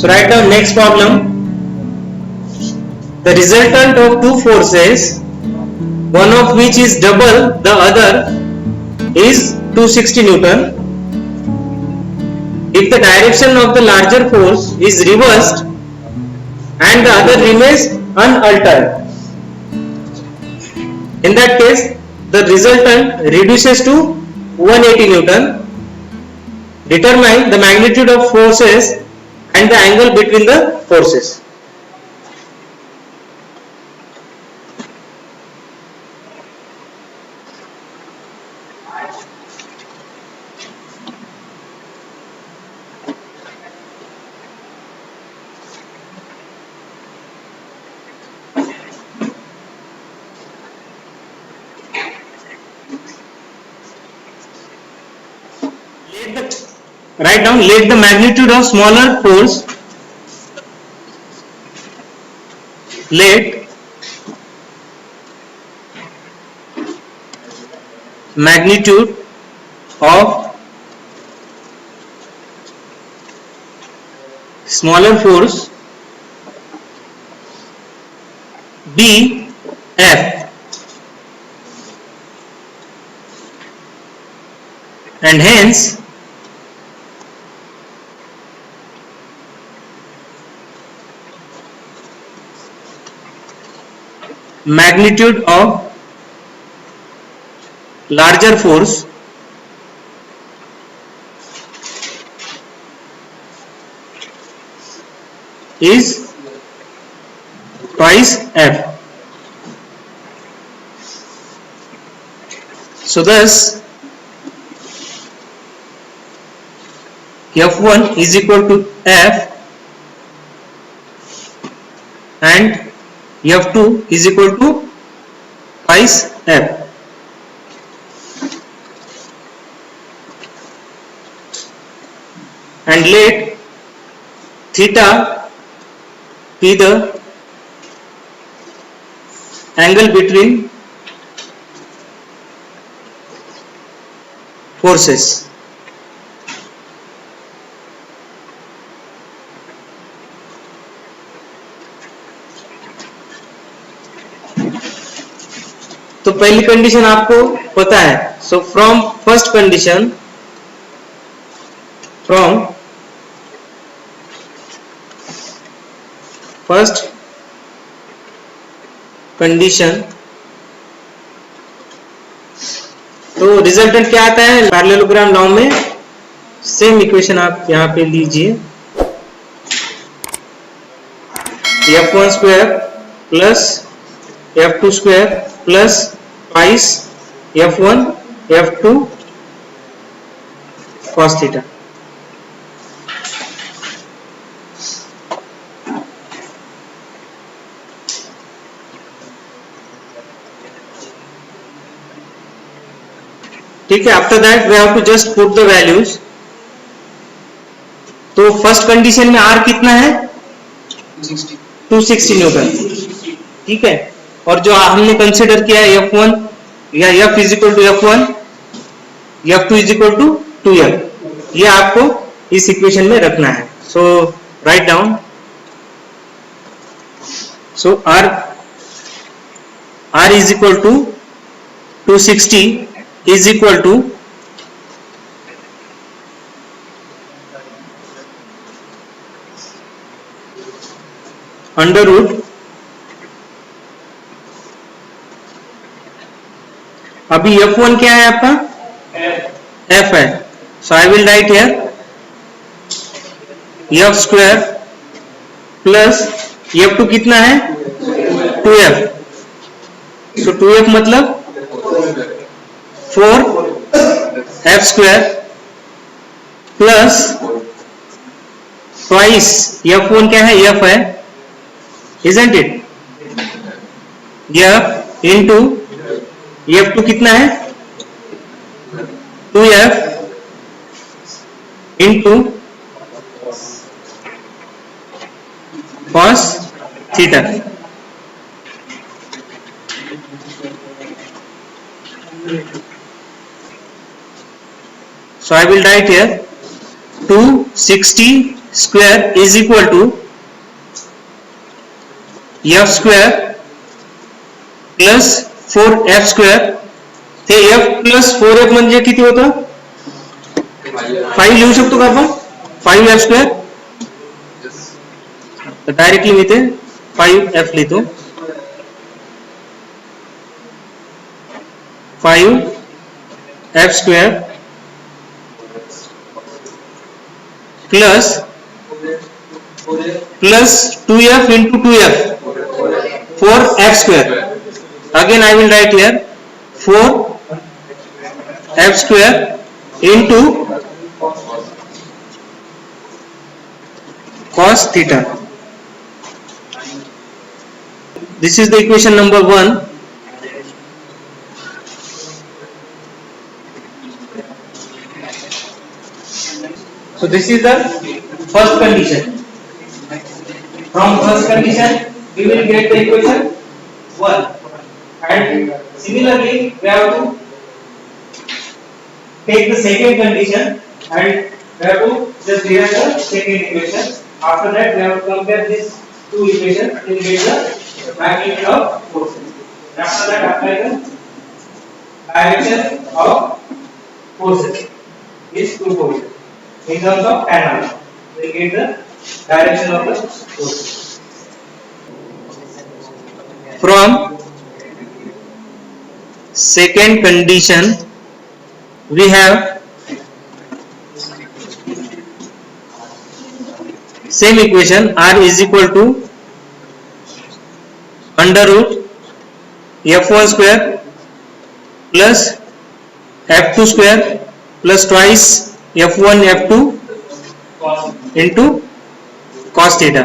So write down next problem. The resultant of two forces, one of which is double the other, is 260 Newton. If the direction of the larger force is reversed and the other remains unaltered, in that case the resultant reduces to 180 Newton. Determine the magnitude of forces and the angle between the forces. Write down, let the magnitude of smaller force, let magnitude of smaller force be F, and hence magnitude of larger force is twice F. So thus F1 is equal to F and F2 is equal to twice F. And let theta be the angle between forces. तो पहली condition आपको पता है. So from first condition, from first condition, तो resultant क्या आता है parallelogram law में. सेम इक्वेशन आप यहां पे लीजिए, F1 square plus F2 square plus twice F1 F2 cos theta. ठीक है. After that we have to just put the values. तो फर्स्ट कंडीशन में R कितना है 260 न्यूटन. ठीक है. और जो हमने कंसीडर किया है F1 या F is equal to F1, F2 is equal to 2F, ये आपको इस इक्वेशन में रखना है. So write down. So R is equal to 260 is equal to under root, अभी F1 क्या है आपका F है. So I will write here F square plus F2 कितना है 2F. सो 2F मतलब 4F square plus twice F1 क्या है F है, isn't it? F into F2 कितना है 2F into cos theta. So I will write here 260 square is equal to F square plus 4f square. ते f plus 4f म्हणजे किती होतं? 5 लिहू शकतो का आपण? 5f square. तर डायरेक्टली मी ते 5f लिहितो. 5f square plus 2f into 2f 4f square. Again I will write here 4f square into cos theta. This is the equation number 1. So this is the first condition. From first condition we will get the equation 1, and similarly we have to take the second condition and we have to just derive the second equation. After that we have to compare these two equations and get the magnitude of forces. After that apply the direction of forces. These two forces in terms of tan alpha. We get the direction of the forces. From second condition we have same equation, r is equal to under root f1 square plus f2 square plus twice f1 f2 into cos theta.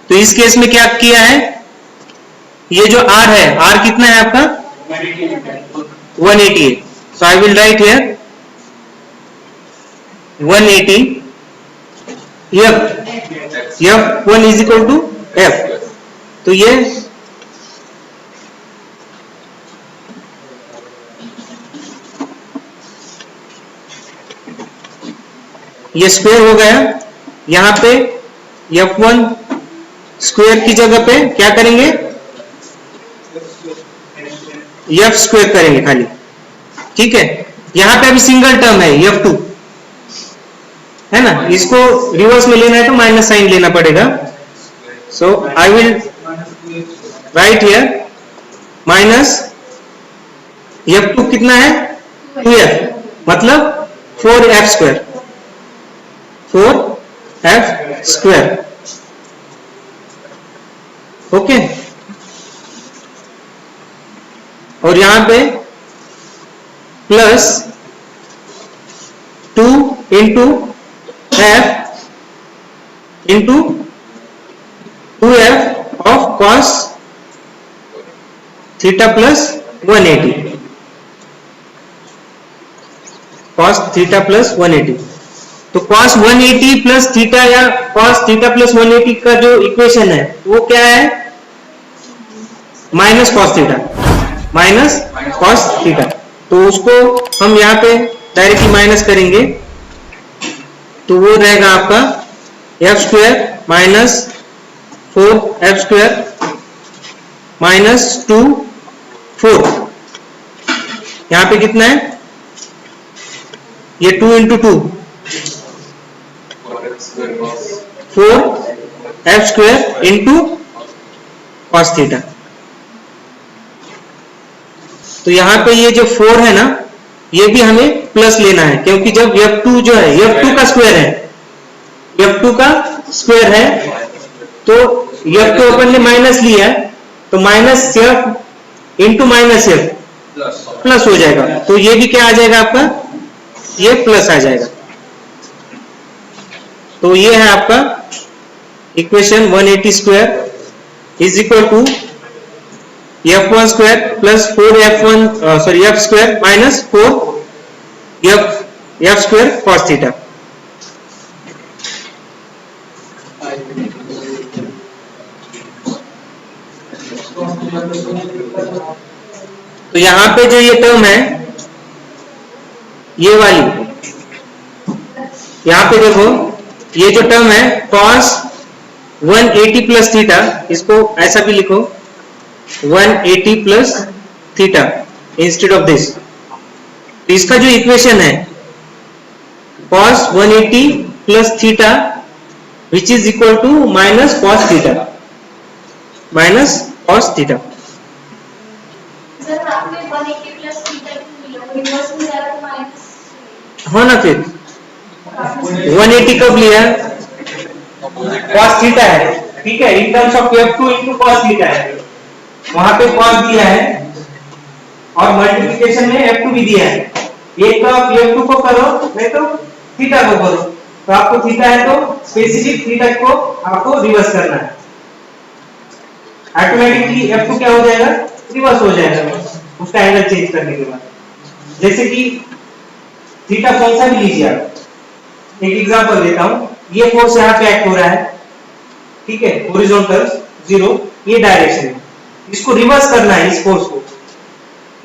तो इस case में क्या किया है? ये जो r है, r कितना है आपका? 180 है. So I will write here 180 f1 is equal to f. तो ये स्क्वायर हो गया. यहां पे f1 स्क्वायर की जगह पे क्या करेंगे? f स्क्वायर करेंगे खाली. ठीक है. यहां पे अभी सिंगल टर्म है f2 है ना, इसको रिवर्स में लेना है तो माइनस साइन लेना पड़ेगा. So I will write here minus f2 कितना है? 2f मतलब 4f square. 4f square. Okay. और यहां पे plus 2 into f into 2f of cos theta plus 180. cos theta plus 180. तो cos 180 प्लस थीटा या cos थीटा प्लस 180 का जो इक्वेशन है वो क्या है? Minus cos theta. Minus cos theta. तो उसको हम यहाँ पे डायरेक्टली माइनस करेंगे तो वो रहेगा आपका f square minus 4f square minus 2 4. यहाँ पे कितना है? ये 2 into 2 4f square into cos theta. तो यहाँ पे ये जो 4 है ना, ये भी हमें प्लस लेना है क्योंकि जब f2 जो है f2 का स्क्वायर है, f2 का स्क्वायर है तो f2 अपन ने माइनस लिया है तो minus f into minus f plus हो जाएगा. तो ये भी क्या आ जाएगा आपका? ये प्लस आ जाएगा. तो ये है आपका equation 180 square is equal to f1 square plus 4f1 f square minus 4f square cos theta. तो यहां पे जो ये टर्म है ये वाली, यहां पे देखो ये जो टर्म है cos 180 प्लस थीटा, इसको ऐसा भी लिखो 180 plus theta instead of this. इसका जो इक्वेशन है cos 180 plus theta which is equal to minus cos theta, minus cos theta. Sir आपने 180 प्लस थीटा क्यों लिया? रिवर्स में जा रहा है माइनस। हो ना, फिर 180 कब लिया? cos थीटा है, ठीक है, in terms of f2 into cos theta है, वहां पे cos दिया है और मल्टीप्लिकेशन में f2 भी दिया है। एक तो आप f2 को करो, नहीं तो थीटा को करो। तो आपको थीटा है तो स्पेसिफिक थीटा को आपको रिवर्स करना है, ऑटोमेटिकली f2 क्या हो जाएगा? रिवर्स हो जाएगा उसका एंगल चेंज करने के बाद। जैसे कि थीटा कौन सा भी लीजिए आप, एक एग्जांपल देता हूं, ये फोर्स यहाँ पे एक्ट हो रहा है, ठीक है, हॉरिजॉन्टल 0, ये डायरेक्शन है, इसको रिवर्स करना है इस फोर्स को,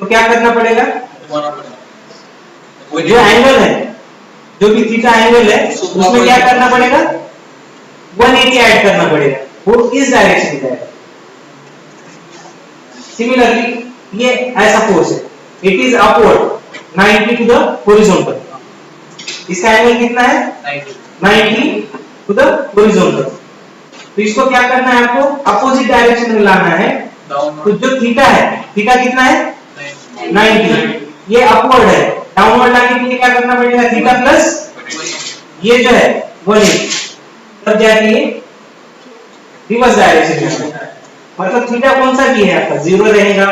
तो क्या करना पड़ेगा? जो एंगल है, जो भी थीटा एंगल है, उसमें क्या करना पड़ेगा? 180 ऐड करना पड़ेगा, वो इस डायरेक्शन में जाएगा। सिमिलरली ये ऐसा फोर्स है, it is upward 90 to the horizontal, इसका एंगल कितना है? 90 टू द हॉरिजॉन्टल। तो इसको क्या करना है आपको? अपोजिट डायरेक्शन में लाना है। तो जो थीटा है, थीटा कितना है? 90, ये अपवर्ड है, डाउनवर्ड लाने के लिए क्या करना पड़ेगा? थीटा प्लस ये जो है 180, तब जाके ये रिवर्स डायरेक्शन में, मतलब थीटा कौन सा भी है आपका, 0 रहेगा,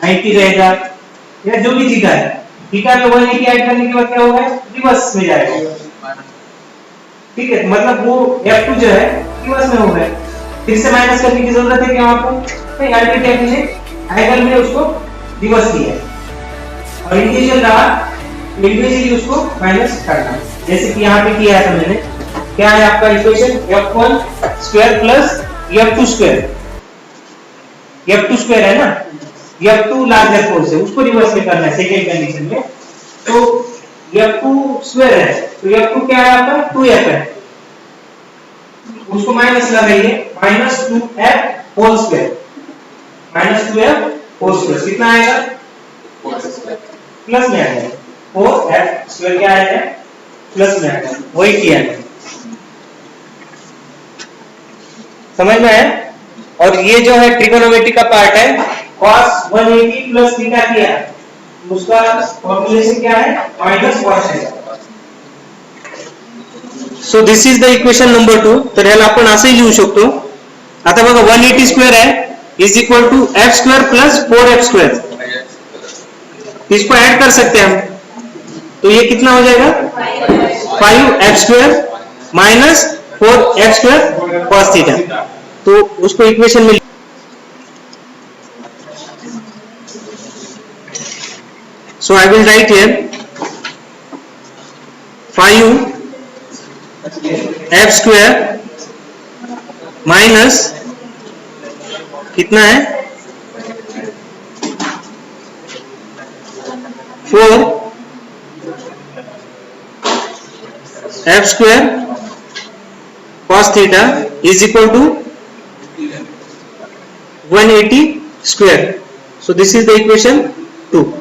90 रहेगा, या जो भी थीटा है, थीटा में 180 ऐड करने के बाद क्या होगा? रिवर्स में जाएगा, ठीक है, मतलब वो f2 जो है रिवर्स में हो गया। फिर से माइनस करने की जरूरत है क्या आपको? नहीं, ऑलरेडी हमने एंगल में उसको रिवर्स किया है और इंटीग्रल रहा, इंडिविजुअली उसको माइनस करना, जैसे कि यहाँ पे किया है मैंने। क्या है आपका equation? f1 square plus f2 square, f2 square है ना, f2 लार्जर फोर्स है, उसको रिवर्स में करना है सेकेंड कंडीशन में। तो f2 स्क्वायर है, तो f2 क्या है आपका? 2f है, उसको माइनस लगाइए, minus 2f whole square, minus 2f whole square कितना आएगा? प्लस में आएगा, 4f स्क्वायर क्या आएगा? प्लस में आएगा, वही किया है, समझ में आया? और ये जो है ट्रिगोनोमेट्री का पार्ट है, cos 180 प्लस थीटा किया, उसका फॉर्मूलेशन क्या है? माइनस cos है। So this is the equation number 2। तर ह्याला आपण असे लिहू शकतो, आता बघा 180 स्क्वेअर है is equal to f square plus 4f square, इसको ऐड कर सकते हैं हम, तो ये कितना हो जाएगा? 5f square minus 4f square cos theta, तो उसको इक्वेशन में so I will write here 5f square minus कितना है? 4f square cos theta is equal to 180 square. So this is the equation 2.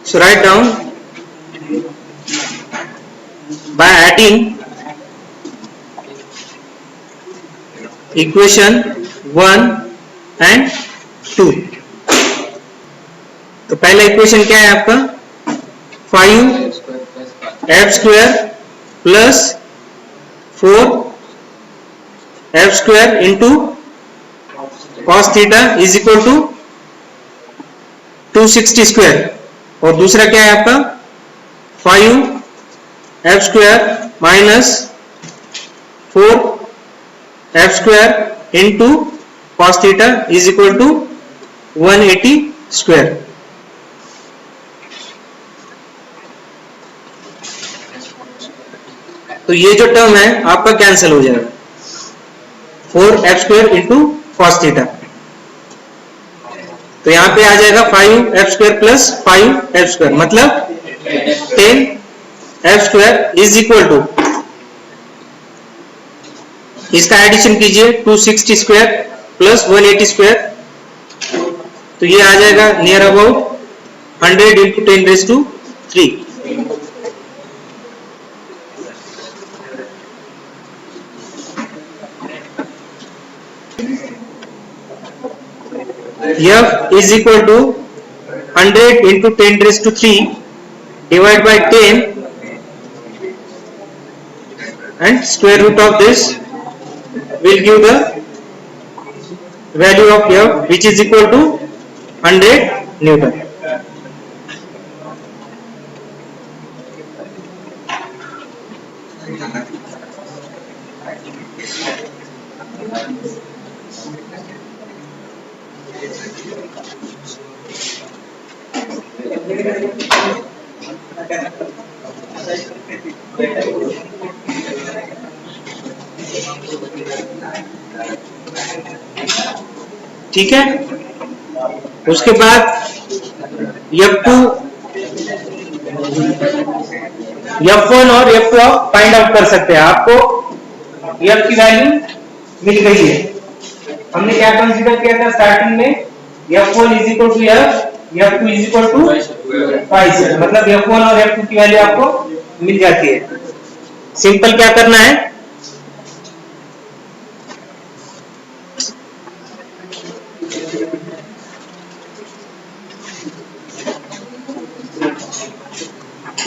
So write down by adding equation 1 and 2. तो पहला equation क्या है आपका? 5f square plus 4f square into cos theta is equal to 260 square, और दूसरा क्या है आपका? 5f square minus 4f square into cos theta is equal to 180 square. तो ये जो टर्म है आपका कैंसिल हो जाएगा, 4f square into cos theta, तो यहाँ पे आ जाएगा 5f² प्लस 5f², मतलब 10f² इज इक्वल टू, इसका एडिशन कीजिए 260² प्लस 180², तो ये आ जाएगा near about 100 into 10⁻³ f is equal to 100 into 10⁻³ divided by 10 and square root of this will give the value of f, which is equal to 100 Newton. ठीक है, उसके बाद F1 और F2 फाइंड आउट कर सकते हैं। आपको F की वैल्यू मिल गई है। हमने क्या कंसीडर किया था स्टार्टिंग में, F1 is equal to F, F2 is equal to 5, मतलब F1 और F2 की वैल्यू आपको मिल जाती है। सिंपल क्या करना है,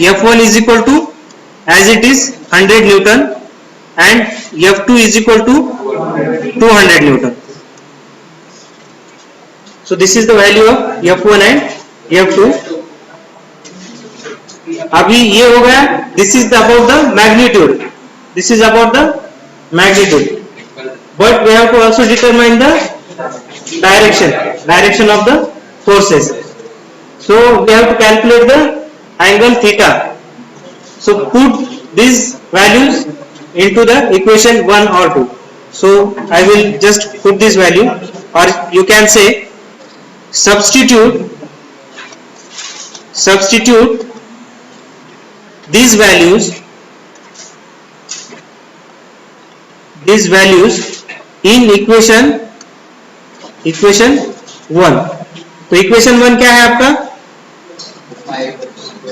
F1 is equal to, as it is, 100 Newton and F2 is equal to 200 Newton. So this is the value of F1 and F2. अभी ये हो गया, this is about the magnitude, this is about the magnitude, but we have to also determine the direction of the forces. So we have to calculate the angle theta. So put these values into the equation 1 or 2. So I will just put this value, or you can say substitute these values in equation 1. तो equation 1 क्या है आपका,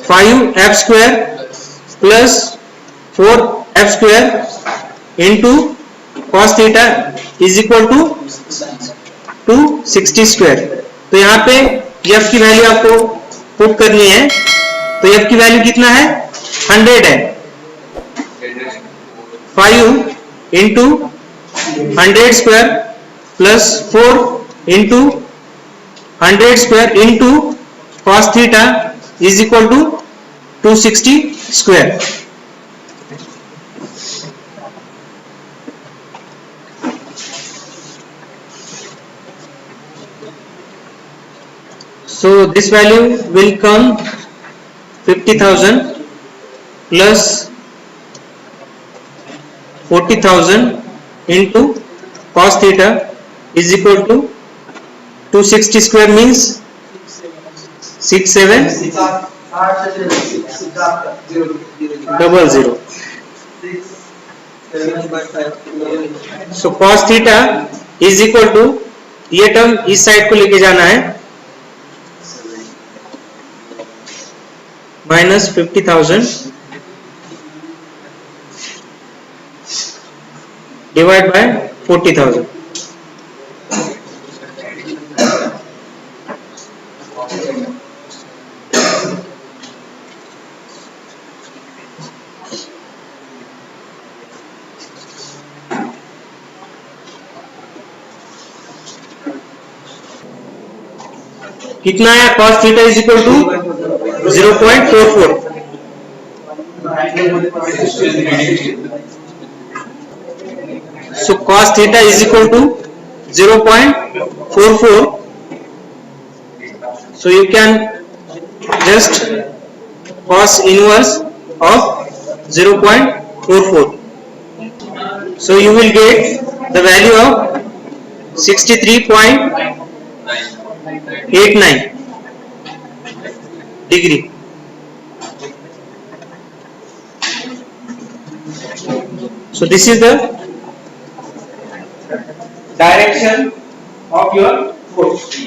5f² plus 4f² into cos theta is equal to 260²। तो यहाँ पे f की value आपको put करनी है, तो f की वैल्यू कितना है, 100 है। 5 into 100² plus 4 into 100² into cos theta is equal to 260²। So this value will come 50,000 plus 40,000 into cos theta is equal to 260² means 6700. So cos theta is equal to, ये term इस side को लेके जाना है, minus 50,000 divide by 40,000। कितना है, cos theta is equal to 0.44। so cos theta is equal to 0.44, so you can just cos inverse of 0.44, so you will get the value of 63.9 89 degree. So this is the direction of your force.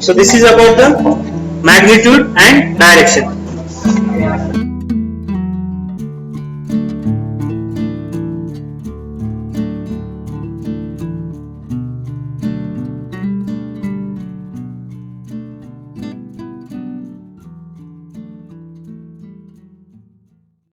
So this is about the magnitude and direction.